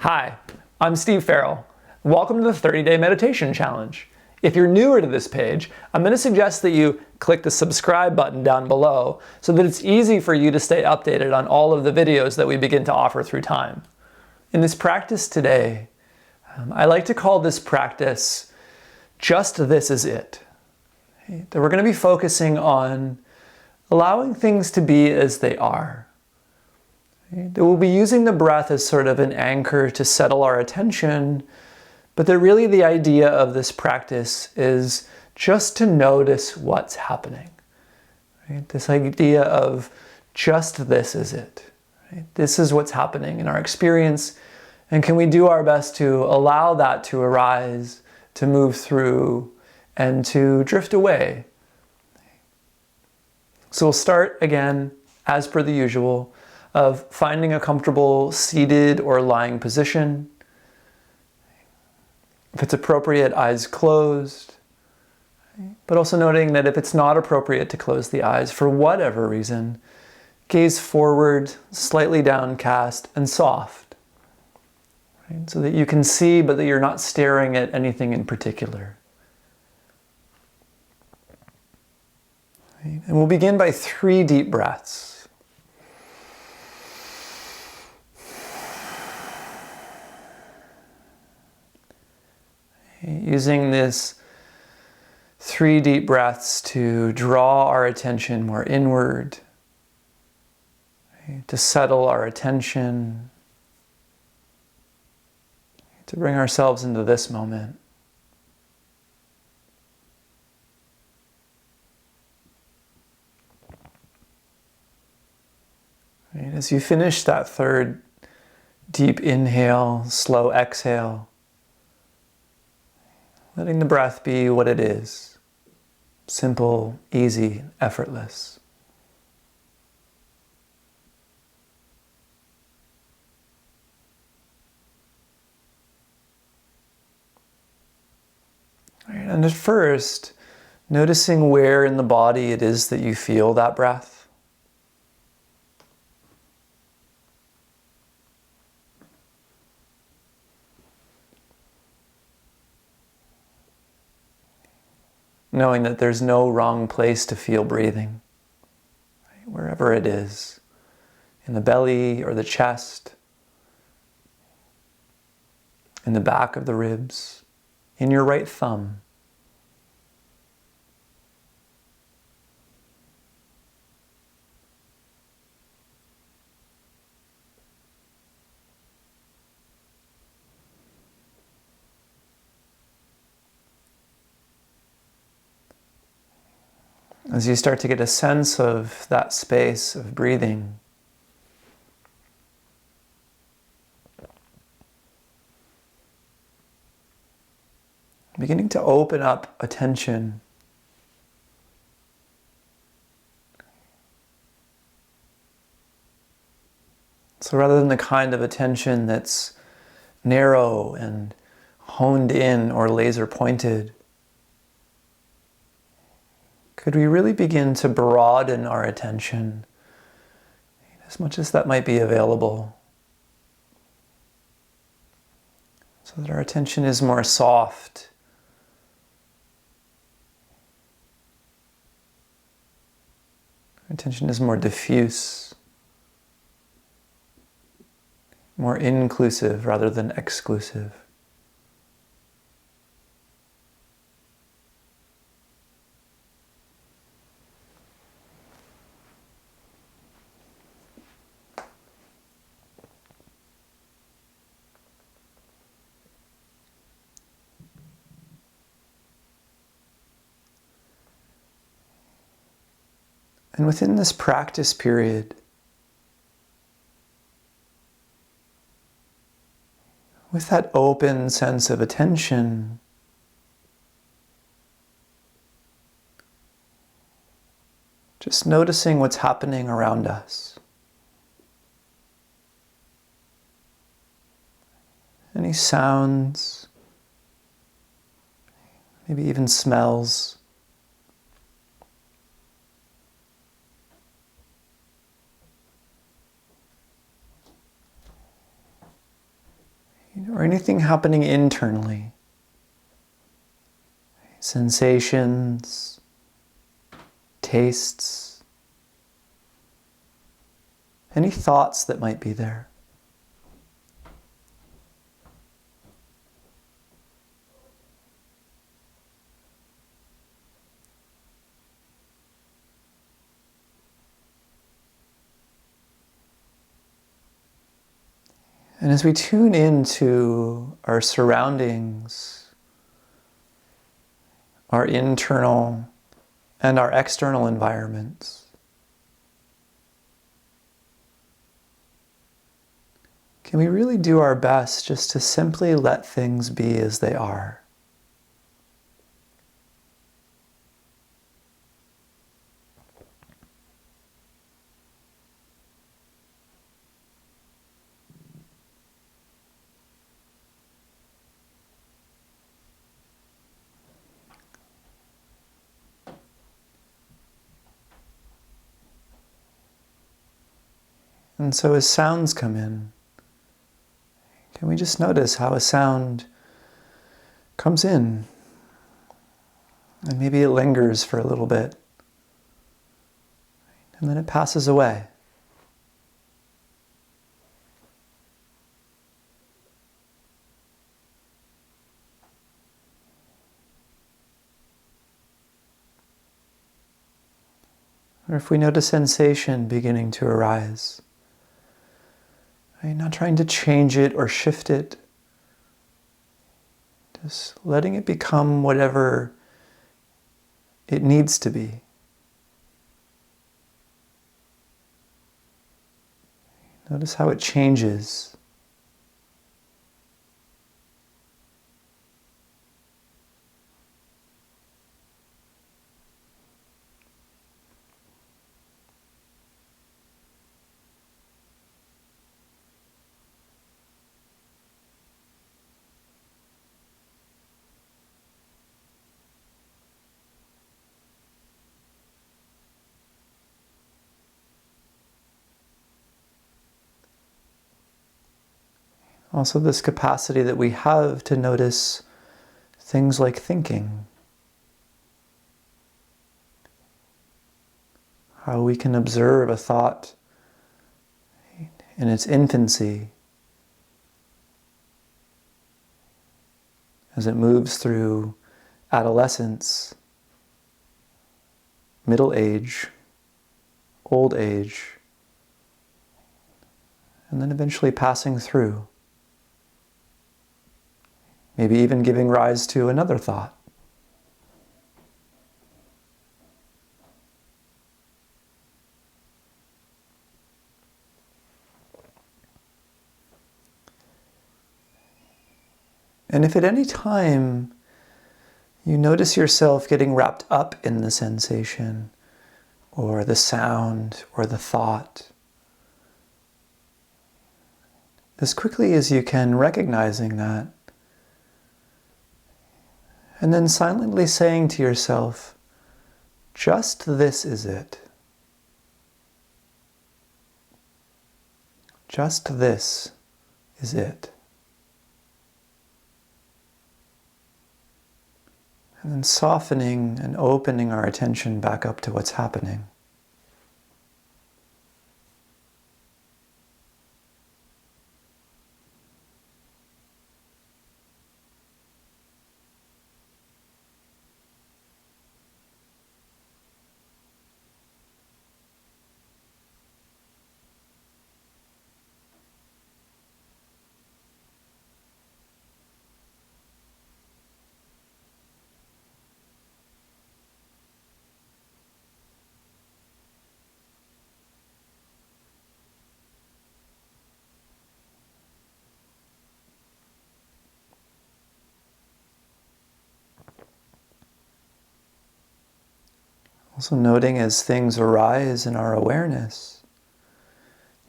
Hi, I'm Steve Ferrell. Welcome to the 30-Day Meditation Challenge. If you're newer to this page, I'm going to suggest that you click the subscribe button down below so that it's easy for you to stay updated on all of the videos that we begin to offer through time. In this practice today, I like to call this practice, Just This Is It. That we're going to be focusing on allowing things to be as they are. That we'll be using the breath as sort of an anchor to settle our attention, but that really the idea of this practice is just to notice what's happening. Right? This idea of just this is it. Right? This is what's happening in our experience, and can we do our best to allow that to arise, to move through, and to drift away. So we'll start again, as per the usual, of finding a comfortable seated or lying position. If it's appropriate, eyes closed. But also noting that if it's not appropriate to close the eyes for whatever reason, gaze forward, slightly downcast and soft. Right? So that you can see, but that you're not staring at anything in particular. Right? And we'll begin by 3 deep breaths. Using this 3 deep breaths to draw our attention more inward, to settle our attention, to bring ourselves into this moment. As you finish that 3rd deep inhale, slow exhale, letting the breath be what it is, simple, easy, effortless. Right, and at first, noticing where in the body it is that you feel that breath. Knowing that there's no wrong place to feel breathing, right? Wherever it is, in the belly or the chest, in the back of the ribs, in your right thumb. As you start to get a sense of that space of breathing, beginning to open up attention. So rather than the kind of attention that's narrow and honed in or laser pointed, could we really begin to broaden our attention as much as that might be available, so that our attention is more soft, our attention is more diffuse, more inclusive rather than exclusive. And within this practice period, with that open sense of attention, just noticing what's happening around us. Any sounds, maybe even smells. or anything happening internally. Sensations, tastes, any thoughts that might be there. And as we tune into our surroundings, our internal and our external environments, can we really do our best just to simply let things be as they are? And so as sounds come in, can we just notice how a sound comes in and maybe it lingers for a little bit and then it passes away. Or if we notice sensation beginning to arise, right? Not trying to change it or shift it, just letting it become whatever it needs to be. Notice how it changes. Also, this capacity that we have to notice things like thinking. How we can observe a thought in its infancy as it moves through adolescence, middle age, old age, and then eventually passing through. Maybe even giving rise to another thought. And if at any time you notice yourself getting wrapped up in the sensation, or the sound, or the thought, as quickly as you can, recognizing that, and then silently saying to yourself, just this is it. Just this is it. And then softening and opening our attention back up to what's happening. Also noting as things arise in our awareness,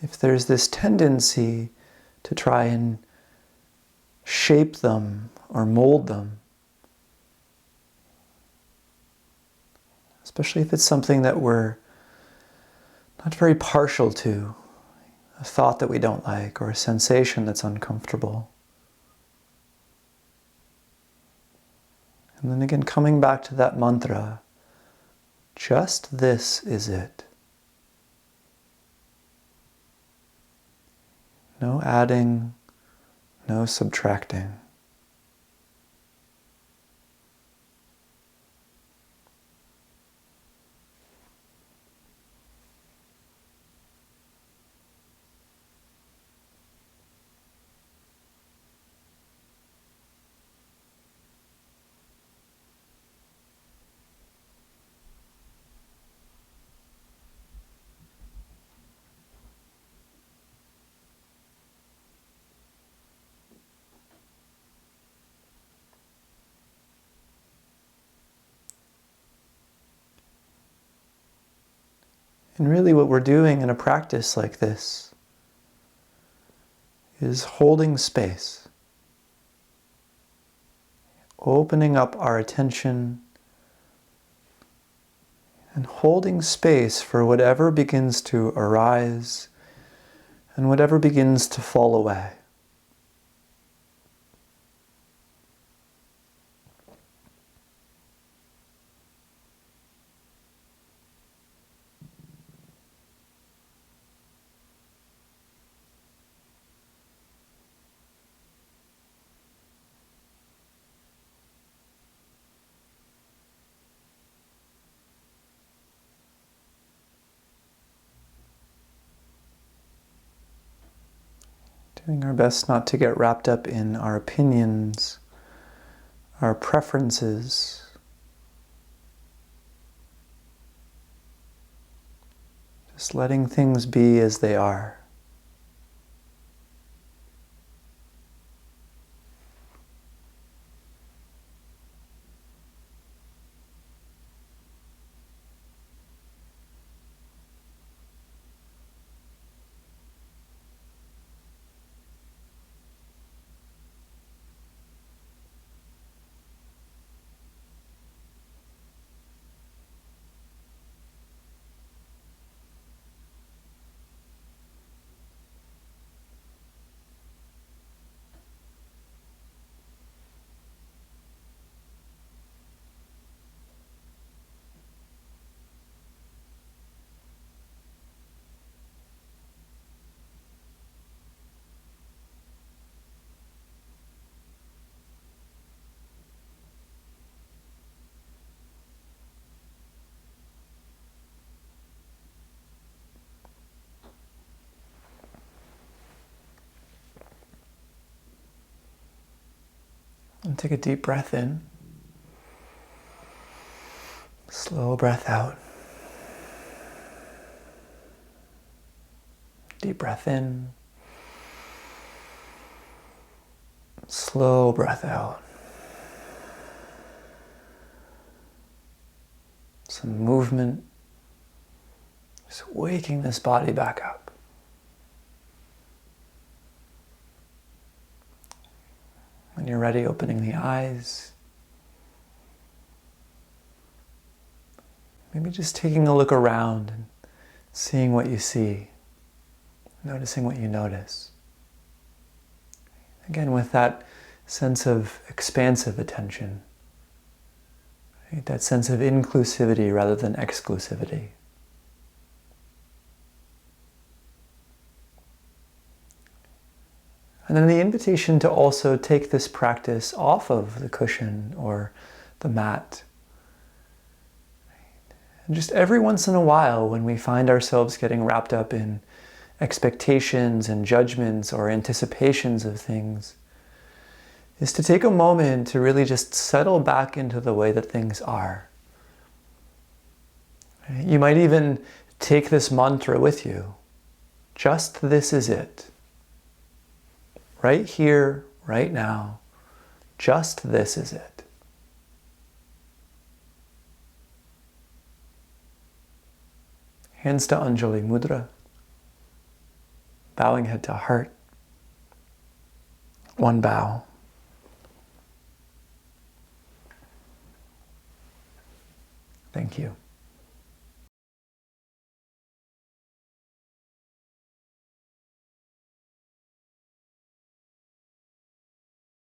if there's this tendency to try and shape them or mold them, especially if it's something that we're not very partial to, a thought that we don't like or a sensation that's uncomfortable. And then again, coming back to that mantra, just this is it. No adding, no subtracting. And really what we're doing in a practice like this is holding space, opening up our attention and holding space for whatever begins to arise and whatever begins to fall away. Doing our best not to get wrapped up in our opinions, our preferences. Just letting things be as they are. And take a deep breath in. Slow breath out. Deep breath in. Slow breath out. Some movement. Just waking this body back up. When you're ready, opening the eyes. Maybe just taking a look around and seeing what you see. Noticing what you notice. Again, with that sense of expansive attention. Right? That sense of inclusivity rather than exclusivity. And then the invitation to also take this practice off of the cushion or the mat. And just every once in a while, when we find ourselves getting wrapped up in expectations and judgments or anticipations of things, is to take a moment to really just settle back into the way that things are. Right? You might even take this mantra with you. Just this is it. Right here, right now, just this is it. Hands to Anjali Mudra, bowing head to heart, one bow. Thank you.